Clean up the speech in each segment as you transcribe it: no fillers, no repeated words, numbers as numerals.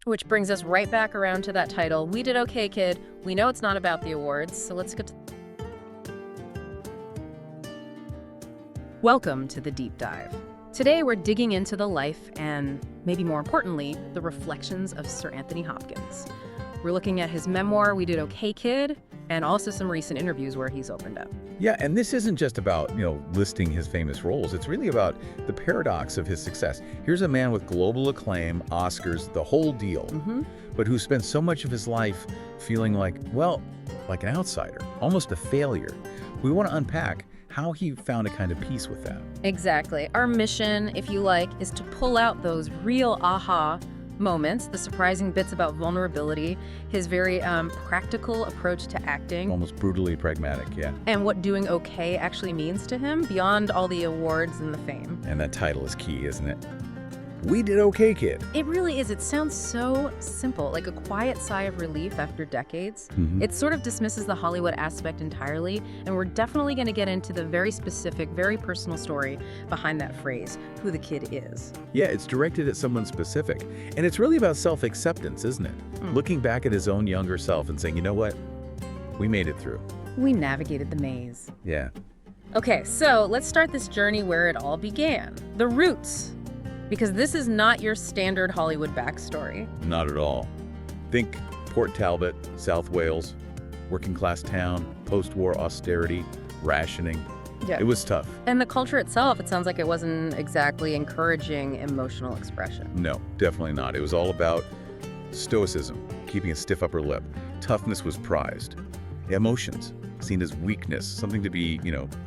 Which brings us right back around to that title. We did okay, kid. We know it's not about the awards, so let's get to... Welcome to the Deep Dive. Today we're digging into the life and, maybe more importantly, the reflections of Sir Anthony Hopkins. We're looking at his memoir, We Did Okay, Kid, and also some recent interviews where he's opened up. Yeah, and this isn't just about, listing his famous roles. It's really about the paradox of his success. Here's a man with global acclaim, Oscars, the whole deal, but who spent so much of his life feeling like an outsider, almost a failure. We want to unpack how he found a kind of peace with that. Exactly. Our mission, if you like, is to pull out those real aha moments, the surprising bits about vulnerability, his very practical approach to acting. Almost brutally pragmatic, yeah. And what doing okay actually means to him beyond all the awards and the fame. And that title is key, isn't it? We Did Okay, Kid. It really is. It sounds so simple, like a quiet sigh of relief after decades. It sort of dismisses the Hollywood aspect entirely, and we're definitely going to get into the very specific, very personal story behind that phrase, who the kid is. Yeah, it's directed at someone specific, and it's really about self-acceptance, isn't it? Looking back at his own younger self and saying, you know what? We made it through. We navigated the maze. Yeah. Okay, so let's start this journey where it all began. The roots. Because this is not your standard Hollywood backstory. Not at all. Think Port Talbot, South Wales, working class town, post-war austerity, rationing. Yeah. It was tough. And the culture itself, it sounds like it wasn't exactly encouraging emotional expression. No, definitely not. It was all about stoicism, keeping a stiff upper lip. Toughness was prized. Emotions, seen as weakness, something to be,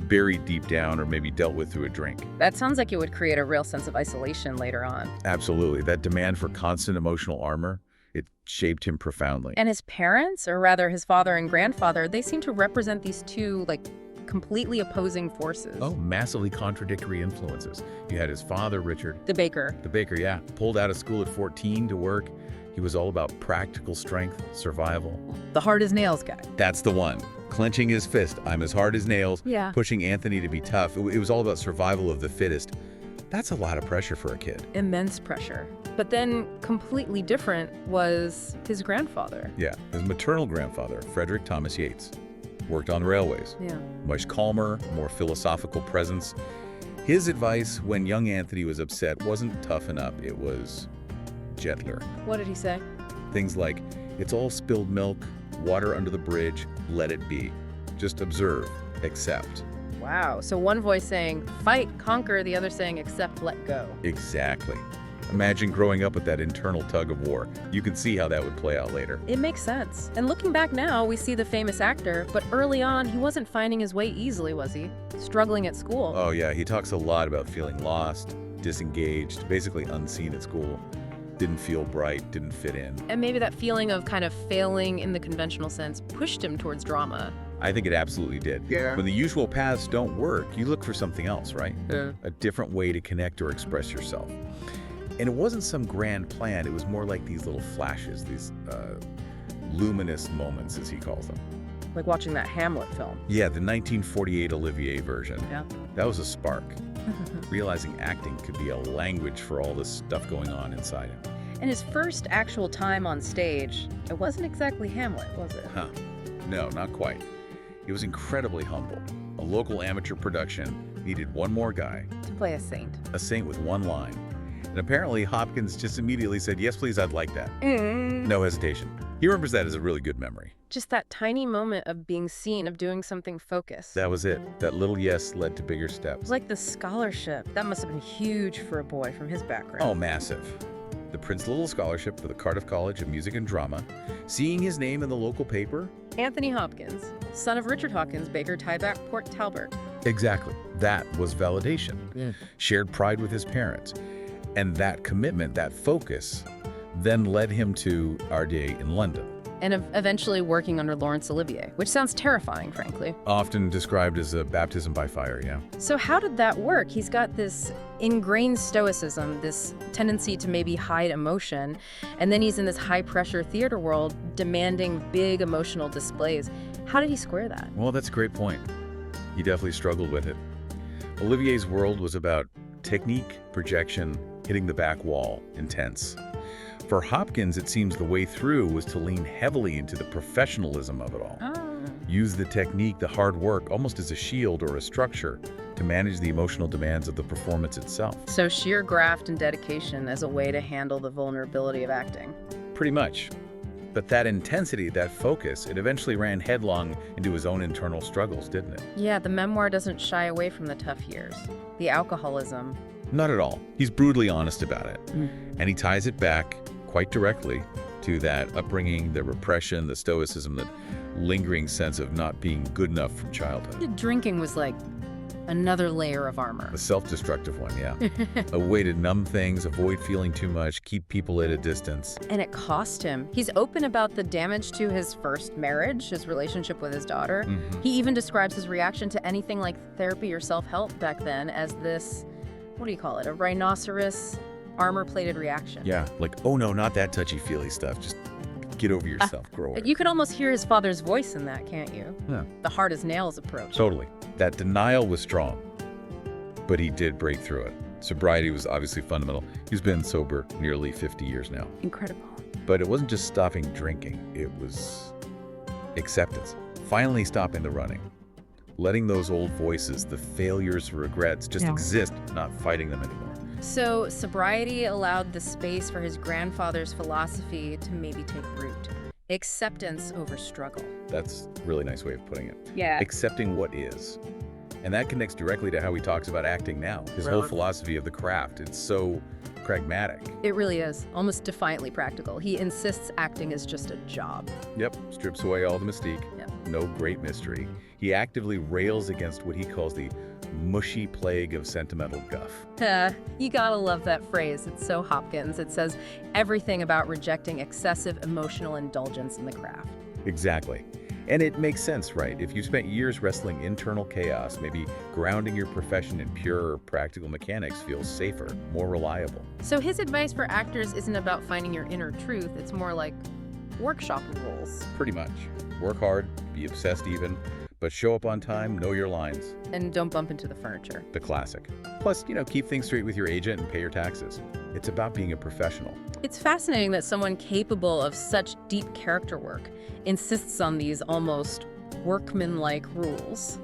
buried deep down or maybe dealt with through a drink. That sounds like it would create a real sense of isolation later on. Absolutely. That demand for constant emotional armor, it shaped him profoundly. And his parents, or rather his father and grandfather, they seem to represent these two, completely opposing forces. Oh, massively contradictory influences. You had his father, Richard. The baker. The baker, yeah. Pulled out of school at 14 to work. He was all about practical strength, survival. The hard as nails guy. That's the one. Clenching his fist, I'm as hard as nails, Yeah. Pushing Anthony to be tough. It was all about survival of the fittest. That's a lot of pressure for a kid. Immense pressure. But then completely different was his grandfather. Yeah, his maternal grandfather, Frederick Thomas Yates, worked on railways. Yeah. Much calmer, more philosophical presence. His advice when young Anthony was upset wasn't toughen up, it was gentler. What did he say? Things like, it's all spilled milk, water under the bridge, let it be. Just observe, accept. Wow. So one voice saying, fight, conquer, the other saying, accept, let go. Exactly. Imagine growing up with that internal tug of war. You can see how that would play out later. It makes sense. And looking back now, we see the famous actor, but early on, he wasn't finding his way easily, was he? Struggling at school. Oh yeah, he talks a lot about feeling lost, disengaged, basically unseen at school. Didn't feel bright, didn't fit in. And maybe that feeling of kind of failing in the conventional sense pushed him towards drama. I think it absolutely did. Yeah. When the usual paths don't work, you look for something else, right? Yeah. A different way to connect or express yourself. And it wasn't some grand plan, it was more like these little flashes, these luminous moments, as he calls them. Like watching that Hamlet film. Yeah, the 1948 Olivier version. Yeah. That was a spark. Realizing acting could be a language for all this stuff going on inside him. And his first actual time on stage, it wasn't exactly Hamlet, was it? Huh. No, not quite. He was incredibly humble. A local amateur production needed one more guy, To play a saint with one line. And apparently Hopkins just immediately said, yes, please, I'd like that. No hesitation. He remembers that as a really good memory. Just that tiny moment of being seen, of doing something focused. That was it. That little yes led to bigger steps. Like the scholarship. That must have been huge for a boy from his background. Oh, massive. The Prince Little Scholarship for the Cardiff College of Music and Drama. Seeing his name in the local paper. Anthony Hopkins, son of Richard Hopkins, baker, Tyback, Port Talbot. Exactly. That was validation. Yeah. Shared pride with his parents. And that commitment, that focus, then led him to RADA in London. And eventually working under Laurence Olivier, which sounds terrifying, frankly. Often described as a baptism by fire, yeah. So how did that work? He's got this ingrained stoicism, this tendency to maybe hide emotion, and then he's in this high-pressure theater world demanding big emotional displays. How did he square that? Well, that's a great point. He definitely struggled with it. Olivier's world was about technique, projection, hitting the back wall, intense. For Hopkins, it seems the way through was to lean heavily into the professionalism of it all. Use the technique, the hard work, almost as a shield or a structure to manage the emotional demands of the performance itself. So sheer graft and dedication as a way to handle the vulnerability of acting. Pretty much. But that intensity, that focus, it eventually ran headlong into his own internal struggles, didn't it? Yeah, the memoir doesn't shy away from the tough years. The alcoholism. Not at all. He's brutally honest about it. And he ties it back quite directly to that upbringing, the repression, the stoicism, the lingering sense of not being good enough from childhood. Drinking was like another layer of armor. A self-destructive one, yeah. A way to numb things, avoid feeling too much, keep people at a distance. And it cost him. He's open about the damage to his first marriage, his relationship with his daughter. He even describes his reaction to anything like therapy or self-help back then as this, what do you call it, a rhinoceros armor-plated reaction. Yeah, like, oh no, not that touchy-feely stuff. Just get over yourself, grow over. You could almost hear his father's voice in that, can't you? Yeah. The hard as nails approach. Totally. That denial was strong, but he did break through it. Sobriety was obviously fundamental. He's been sober nearly 50 years now. Incredible. But it wasn't just stopping drinking. It was acceptance. Finally stopping the running. Letting those old voices, the failures, regrets, just exist, not fighting them anymore. So sobriety allowed the space for his grandfather's philosophy to maybe take root. Acceptance over struggle. That's a really nice way of putting it. Yeah. Accepting what is. And that connects directly to how he talks about acting now. His whole philosophy of the craft. It's so pragmatic. It really is. Almost defiantly practical. He insists acting is just a job. Yep. Strips away all the mystique. Yep. No great mystery. He actively rails against what he calls the mushy plague of sentimental guff. You gotta love that phrase. It's so Hopkins. It says everything about rejecting excessive emotional indulgence in the craft. Exactly. And it makes sense, right? If you spent years wrestling internal chaos, maybe grounding your profession in pure practical mechanics feels safer, more reliable. So his advice for actors isn't about finding your inner truth. It's more like workshop rules. Pretty much. Work hard, be obsessed even, but show up on time, know your lines. And don't bump into the furniture. The classic. Plus, keep things straight with your agent and pay your taxes. It's about being a professional. It's fascinating that someone capable of such deep character work insists on these almost workman-like rules.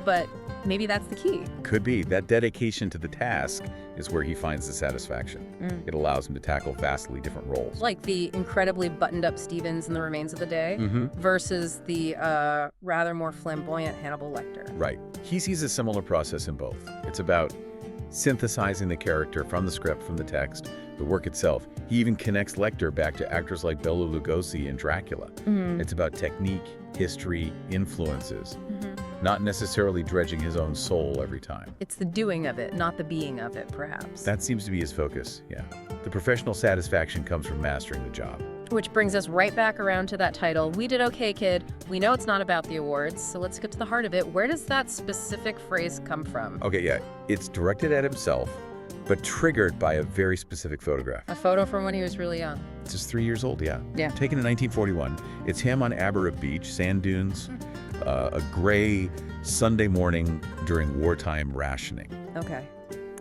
But maybe that's the key. Could be. That dedication to the task is where he finds the satisfaction. It allows him to tackle vastly different roles. Like the incredibly buttoned-up Stevens in The Remains of the Day versus the rather more flamboyant Hannibal Lecter. Right. He sees a similar process in both. It's about synthesizing the character from the script, from the text, the work itself. He even connects Lecter back to actors like Bela Lugosi in Dracula. It's about technique, history, influences, not necessarily dredging his own soul every time. It's the doing of it, not the being of it, perhaps. That seems to be his focus, yeah. The professional satisfaction comes from mastering the job. Which brings us right back around to that title, We Did Okay, Kid. We know it's not about the awards, so let's get to the heart of it. Where does that specific phrase come from? Okay, yeah, it's directed at himself, but triggered by a very specific photograph. A photo from when he was really young. It's just 3 years old, yeah. Yeah. Taken in 1941. It's him on Aberra Beach, sand dunes, a gray Sunday morning during wartime rationing. Okay.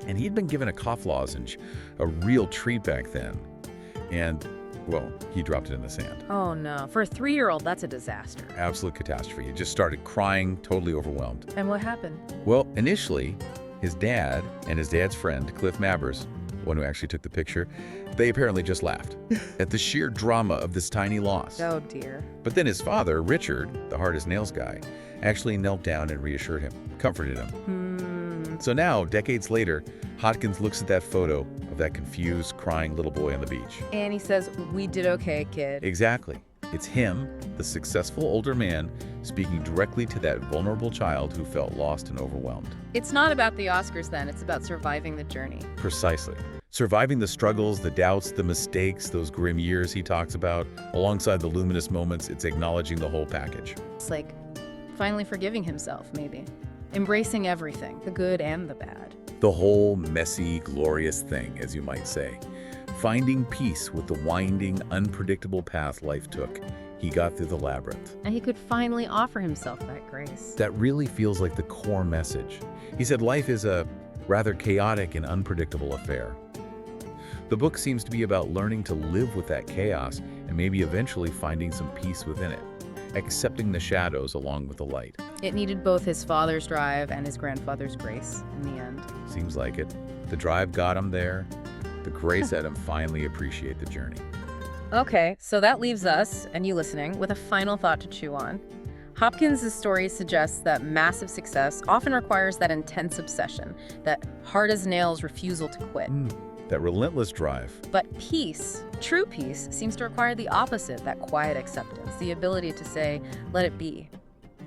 And he'd been given a cough lozenge, a real treat back then. And, well, he dropped it in the sand. Oh, no. For a 3-year-old, that's a disaster. Absolute catastrophe. He just started crying, totally overwhelmed. And what happened? Well, initially, his dad and his dad's friend, Cliff Mabbers, one who actually took the picture, they apparently just laughed at the sheer drama of this tiny loss. Oh, dear. But then his father, Richard, the hard-as-nails guy, actually knelt down and reassured him, comforted him. So now, decades later, Hopkins looks at that photo of that confused, crying little boy on the beach. And he says, we did okay, kid. Exactly. It's him, the successful older man, speaking directly to that vulnerable child who felt lost and overwhelmed. It's not about the Oscars then, it's about surviving the journey. Precisely. Surviving the struggles, the doubts, the mistakes, those grim years he talks about, alongside the luminous moments, it's acknowledging the whole package. It's like finally forgiving himself, maybe. Embracing everything, the good and the bad. The whole messy, glorious thing, as you might say. Finding peace with the winding, unpredictable path life took. He got through the labyrinth. And he could finally offer himself that grace. That really feels like the core message. He said life is a rather chaotic and unpredictable affair. The book seems to be about learning to live with that chaos and maybe eventually finding some peace within it, accepting the shadows along with the light. It needed both his father's drive and his grandfather's grace in the end. Seems like it. The drive got him there. The grace let him finally appreciate the journey. Okay, so that leaves us, and you listening, with a final thought to chew on. Hopkins' story suggests that massive success often requires that intense obsession, that hard-as-nails refusal to quit. That relentless drive. But peace, true peace, seems to require the opposite, that quiet acceptance, the ability to say, let it be.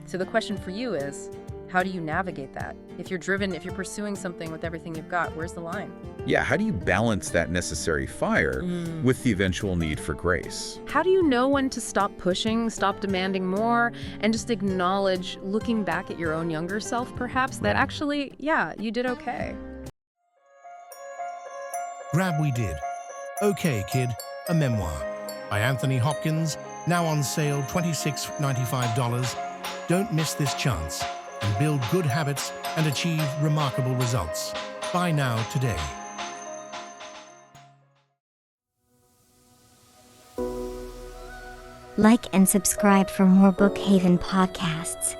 So the question for you is, how do you navigate that? If you're driven, if you're pursuing something with everything you've got, where's the line? Yeah, how do you balance that necessary fire with the eventual need for grace? How do you know when to stop pushing, stop demanding more, and just acknowledge, looking back at your own younger self, perhaps, that actually, yeah, you did okay? Grab We Did. Okay, Kid, a memoir by Anthony Hopkins, now on sale $26.95. Don't miss this chance and build good habits and achieve remarkable results. Buy now today. Like and subscribe for more Bookhaven podcasts.